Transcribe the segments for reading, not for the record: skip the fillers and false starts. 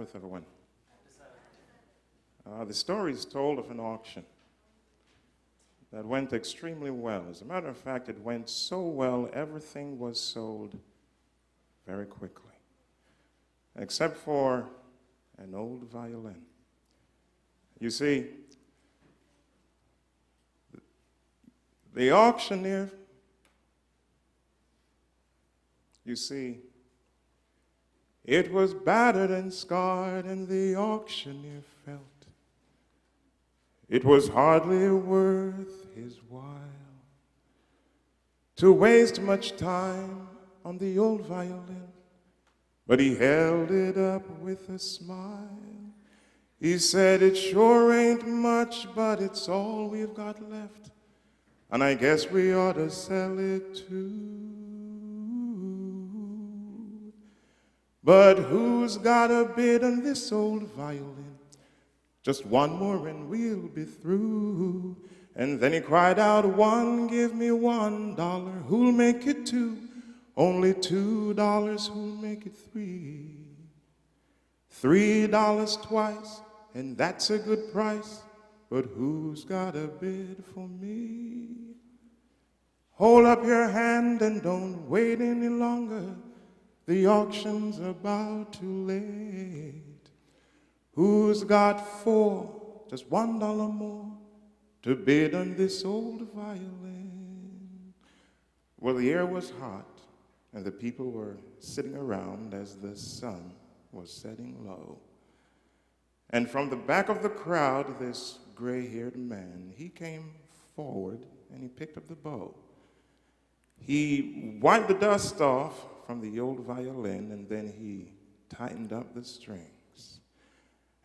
Sabbath, everyone. The story is told of an auction that went extremely well. As a matter of fact, it went so well, everything was sold very quickly, except for an old violin. You see, the auctioneer, it was battered and scarred, and the auctioneer felt it was hardly worth his while to waste much time on the old violin. But he held it up with a smile. He said, "It sure ain't much, but it's all we've got left, and I guess we ought to sell it too. But who's got a bid on this old violin? Just one more and we'll be through." And then he cried out, "One, give me $1. Who'll make it two? Only $2. Who'll make it three? $3 twice, and that's a good price. But who's got a bid for me? Hold up your hand and don't wait any longer. The auction's about too late. Who's got $4, just $1 more, to bid on this old violin?" Well, the air was hot, and the people were sitting around as the sun was setting low. And from the back of the crowd, this gray-haired man, he came forward and he picked up the bow. He wiped the dust off from the old violin, and then he tightened up the strings.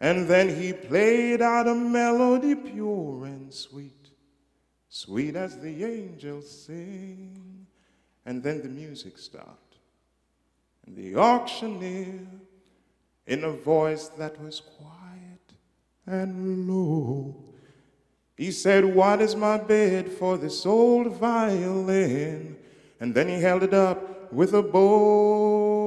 And then he played out a melody pure and sweet, sweet as the angels sing. And then the music stopped, and the auctioneer, in a voice that was quiet and low, he said, "What is my bid for this old violin?" And then he held it up with a bow.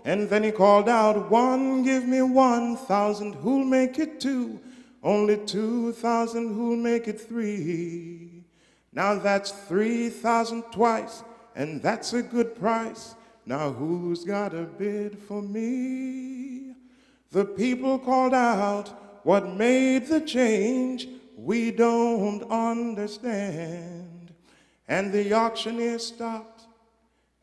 And then he called out, "One, give me 1,000. Who'll make it two? Only 2,000. Who'll make it three? Now that's 3,000 twice, and that's a good price. Now who's got a bid for me?" The people called out, "What made the change? We don't understand." And the auctioneer stopped,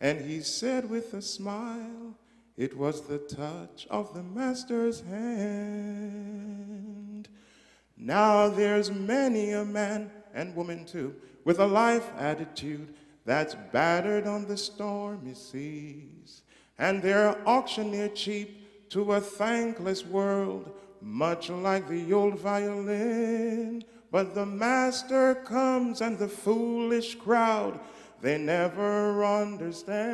and he said with a smile, "It was the touch of the master's hand." Now there's many a man and woman too, with a life attitude that's battered on the stormy seas, and they're auctioneer cheap to a thankless world, much like the old violin. But the master comes, and the foolish crowd, they never understand.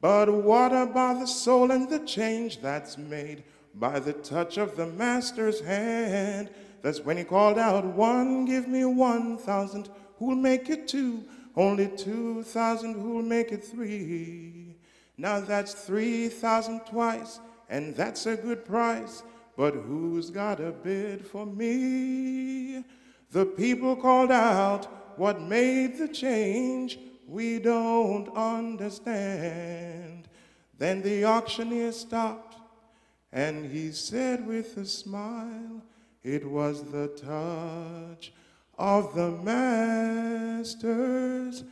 But what about the soul and the change that's made by the touch of the master's hand? That's when he called out, "One, give me 1,000. Who'll make it two? Only 2,000. Who'll make it three? Now that's 3,000 twice, and that's a good price. But who's got a bid for me?" The people called out, "What made the change? We don't understand." Then the auctioneer stopped, and he said with a smile, "It was the touch of the master's